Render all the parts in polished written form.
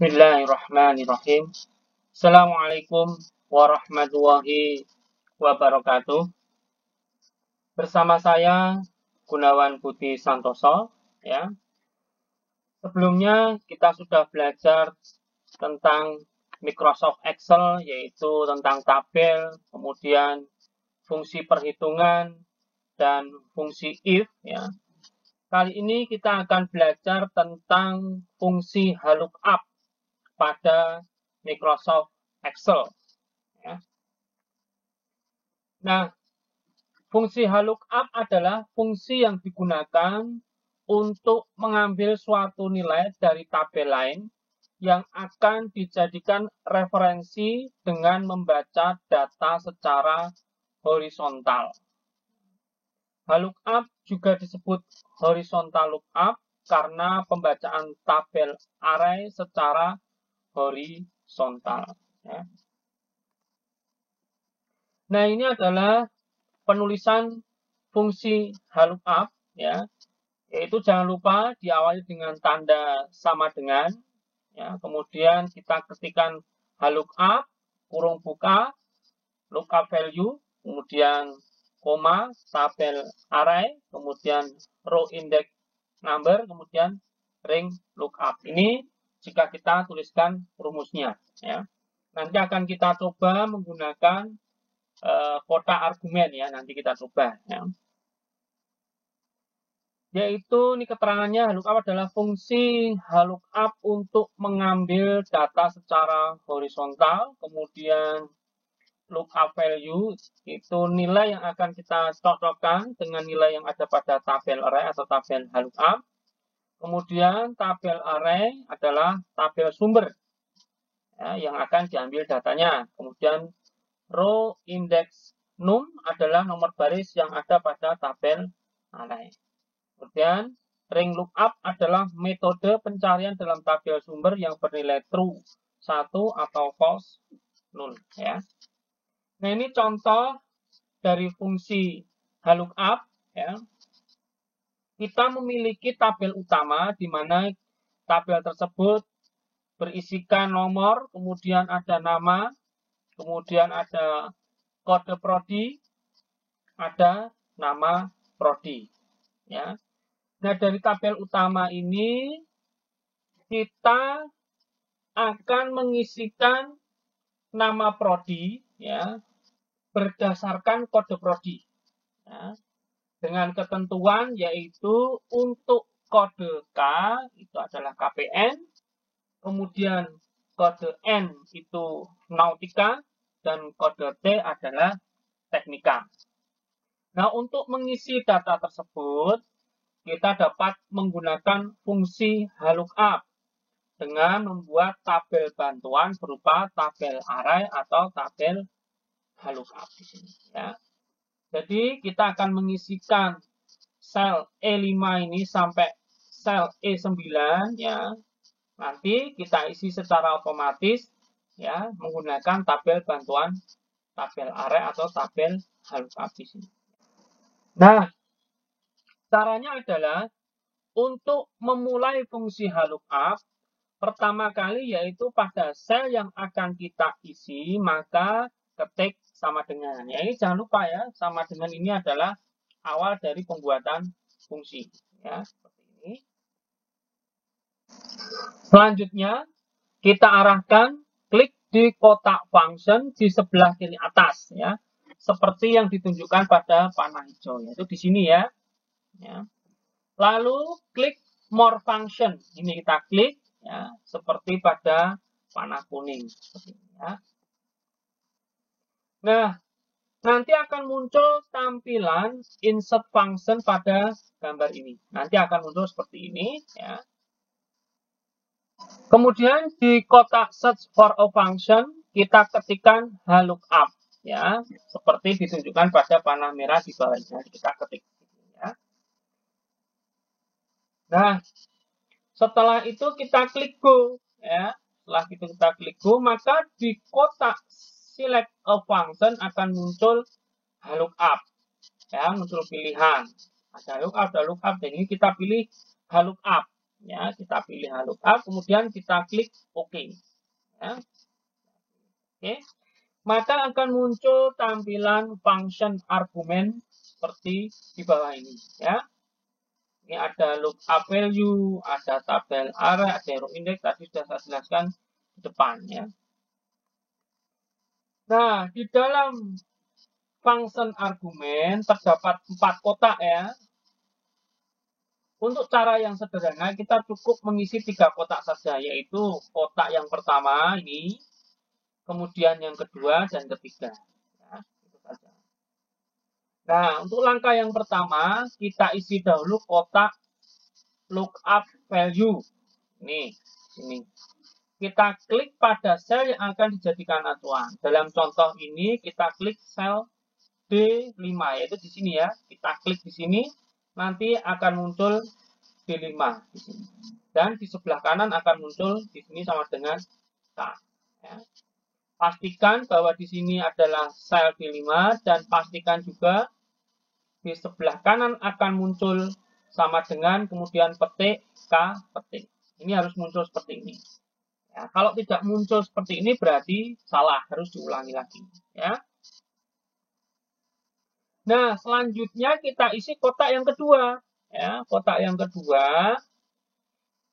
Bismillahirrahmanirrahim. Assalamualaikum warahmatullahi wabarakatuh. Bersama saya Gunawan Budi Santoso. Ya. Sebelumnya kita sudah belajar tentang Microsoft Excel, yaitu tentang tabel, kemudian fungsi perhitungan dan fungsi if. Ya. Kali ini kita akan belajar tentang fungsi lookup pada Microsoft Excel. Ya. Nah, fungsi lookup adalah fungsi yang digunakan untuk mengambil suatu nilai dari tabel lain yang akan dijadikan referensi dengan membaca data secara horizontal. Lookup juga disebut horizontal lookup karena pembacaan tabel array secara horizontal. Ya. Nah, ini adalah penulisan fungsi lookup, ya, yaitu jangan lupa diawali dengan tanda sama dengan, ya, kemudian kita ketikkan lookup, kurung buka, lookup value, kemudian koma, tabel array, kemudian row index number, kemudian ring lookup. Ini jika kita tuliskan rumusnya. Ya. Nanti akan kita coba menggunakan kotak argumen, ya, nanti kita coba. Ya. Yaitu ini keterangannya, lookup adalah fungsi lookup untuk mengambil data secara horizontal, kemudian lookup value itu nilai yang akan kita cocokkan dengan nilai yang ada pada tabel array atau tabel lookup. Kemudian tabel array adalah tabel sumber, ya, yang akan diambil datanya. Kemudian row index num adalah nomor baris yang ada pada tabel array. Kemudian ring lookup adalah metode pencarian dalam tabel sumber yang bernilai true 1 atau false 0. Ya. Nah, ini contoh dari fungsi lookup. Ya. Kita memiliki tabel utama di mana tabel tersebut berisikan nomor, kemudian ada nama, kemudian ada kode prodi, ada nama prodi. Ya. Nah, dari tabel utama ini kita akan mengisikan nama prodi, ya, berdasarkan kode prodi, ya, dengan ketentuan yaitu untuk kode K itu adalah KPN, kemudian kode N itu Nautica, dan kode T adalah Teknika. Nah, untuk mengisi data tersebut kita dapat menggunakan fungsi lookup dengan membuat tabel bantuan berupa tabel array atau tabel lookup di sini, ya. Jadi kita akan mengisikan sel E5 ini sampai sel E9, ya. Nanti kita isi secara otomatis, ya, menggunakan tabel bantuan tabel array atau tabel lookup di sini. Nah, caranya adalah untuk memulai fungsi lookup pertama kali yaitu pada sel yang akan kita isi, maka ketik sama dengan. Ya, ini jangan lupa, ya, sama dengan ini adalah awal dari pembuatan fungsi. Ya, seperti ini. Selanjutnya, kita arahkan klik di kotak function di sebelah kiri atas, ya, seperti yang ditunjukkan pada panah hijau, yaitu di sini, ya. Ya. Lalu klik more function. Ini kita klik, ya, seperti pada panah kuning. Ya. Nah, nanti akan muncul tampilan insert function pada gambar ini. Nanti akan muncul seperti ini. Ya. Kemudian di kotak search for a function, kita ketikkan lookup. Ya, seperti ditunjukkan pada panah merah di bawahnya. Kita ketik. Ya. Nah, setelah itu kita klik go, ya. Setelah itu kita klik go, maka di kotak select a function akan muncul lookup, ya, muncul pilihan. Ada lookup, ada lookup. Dan ini kita pilih lookup, Ya, kita pilih lookup, kemudian kita klik OK. Ya. Oke. Maka akan muncul tampilan function argumen seperti di bawah ini. Ya. Ini ada lookup value, ada tabel array, ada row index, tadi sudah saya jelaskan di depan. Ya. Nah, di dalam function argumen terdapat 4 kotak ya. Untuk cara yang sederhana, kita cukup mengisi 3 kotak saja, yaitu kotak yang pertama ini, kemudian yang kedua dan ketiga. Ya, itu saja. Nah, untuk langkah yang pertama, kita isi dahulu kotak lookup value. Ini, sini. Kita klik pada sel yang akan dijadikan acuan. Dalam contoh ini, kita klik sel D5, yaitu di sini ya. Kita klik di sini, nanti akan muncul D5 di sini. Dan di sebelah kanan akan muncul di sini sama dengan K. Ya. Pastikan bahwa di sini adalah sel D5 dan pastikan juga di sebelah kanan akan muncul sama dengan kemudian petik K petik. Ini harus muncul seperti ini. Ya, kalau tidak muncul seperti ini berarti salah, harus diulangi lagi. Ya. Nah, selanjutnya kita isi kotak yang kedua. Ya, kotak yang kedua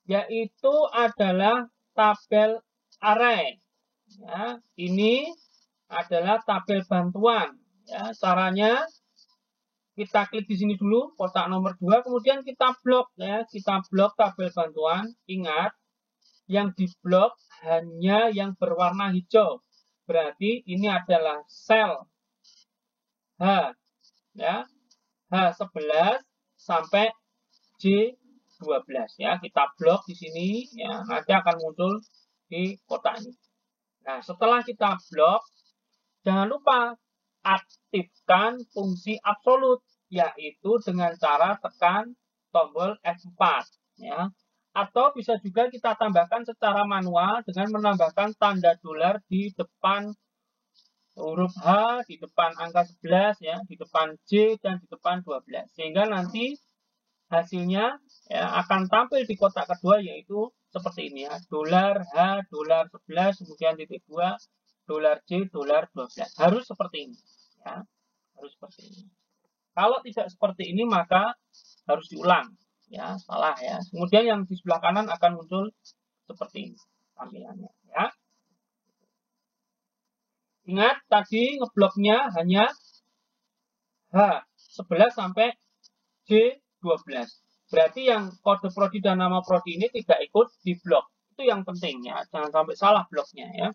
yaitu adalah tabel array. Ya, ini adalah tabel bantuan. Ya, caranya kita klik di sini dulu kotak nomor 2, kemudian kita blok ya, kita blok tabel bantuan. Ingat, yang diblok hanya yang berwarna hijau. Berarti ini adalah sel H ya. H11 sampai J12 ya. Kita blok di sini ya, nanti akan muncul di kotak ini. Nah, setelah kita blok, jangan lupa aktifkan fungsi absolut, yaitu dengan cara tekan tombol F4 ya. Atau bisa juga kita tambahkan secara manual dengan menambahkan tanda dolar di depan huruf H, di depan angka 11 ya, di depan J dan di depan 12. Sehingga nanti hasilnya ya, akan tampil di kotak kedua yaitu seperti ini ya. Dolar H, dolar 11, kemudian titik 2, dolar J, dolar 12. Harus seperti ini ya. Harus seperti ini. Kalau tidak seperti ini maka harus diulang ya, salah ya. Kemudian yang di sebelah kanan akan muncul seperti ini tampilannya ya. Ingat tadi ngebloknya hanya H11 sampai J12. Berarti yang kode prodi dan nama prodi ini tidak ikut di blok. Itu yang penting ya, jangan sampai salah bloknya ya.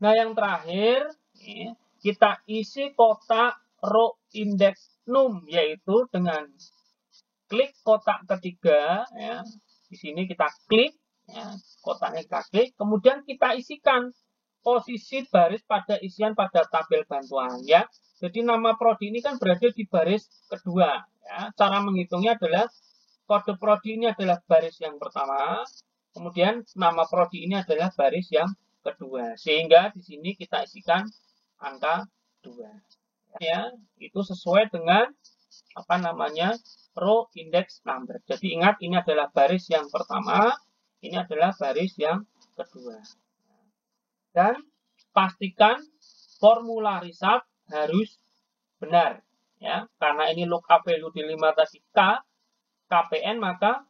Nah, yang terakhir kita isi kotak row index num, yaitu dengan klik kotak ketiga ya. Di sini kita klik ya, kotaknya kita klik, kemudian kita isikan posisi baris pada isian pada tabel bantuan ya. Jadi nama prodi ini kan berada di baris kedua ya. Cara menghitungnya adalah kode prodi ini adalah baris yang pertama, kemudian nama prodi ini adalah baris yang kedua. Sehingga di sini kita isikan angka 2. Ya, itu sesuai dengan apa namanya? Row index number. Jadi ingat ini adalah baris yang pertama, ini adalah baris yang kedua. Dan pastikan formula result harus benar ya, karena ini lookup value di 5 tadi K KPN, maka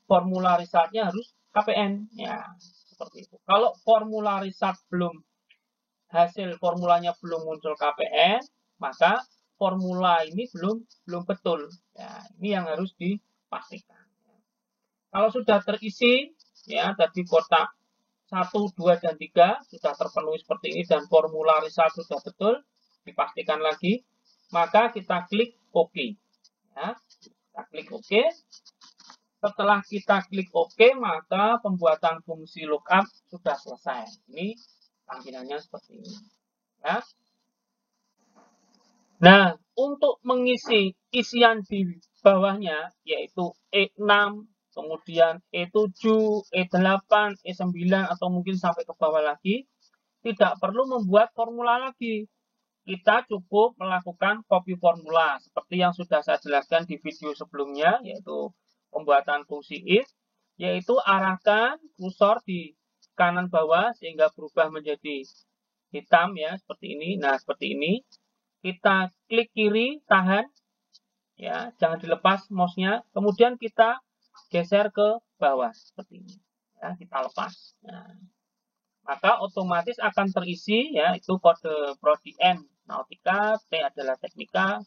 formula resultnya harus KPN ya, seperti itu. Kalau formula result belum, hasil formulanya belum muncul KPN, maka formula ini belum betul ya, ini yang harus dipastikan. Kalau sudah terisi ya, tadi kotak 1, 2, dan 3 sudah terpenuhi seperti ini dan formula result sudah betul, dipastikan lagi, maka kita klik OK. Ya, kita klik OK. Setelah kita klik OK, maka pembuatan fungsi lookup sudah selesai. Ini tampilannya seperti ini. Ya. Nah, untuk mengisi isian di bawahnya, yaitu E6, kemudian E7, E8, E9, atau mungkin sampai ke bawah lagi, tidak perlu membuat formula lagi. Kita cukup melakukan copy formula, seperti yang sudah saya jelaskan di video sebelumnya, yaitu pembuatan fungsi if, yaitu arahkan kursor di kanan bawah sehingga berubah menjadi hitam ya, seperti ini. Nah, seperti ini. Kita klik kiri, tahan, ya, jangan dilepas mouse-nya. Kemudian kita geser ke bawah seperti ini. Ya, kita lepas. Nah, maka otomatis akan terisi ya itu kode prodi N Nautica, T adalah teknika,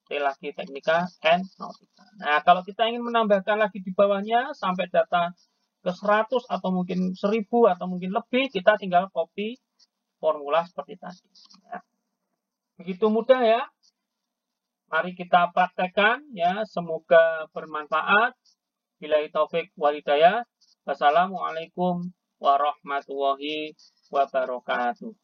T lagi teknika, N Nautica. Nah, kalau kita ingin menambahkan lagi di bawahnya sampai data ke 100 atau mungkin 1000 atau mungkin lebih, kita tinggal copy formula seperti tadi. Ya. Begitu mudah ya. Mari kita praktekkan ya, semoga bermanfaat. Billahi taufik wal hidayah. Wassalamualaikum warahmatullahi wabarakatuh.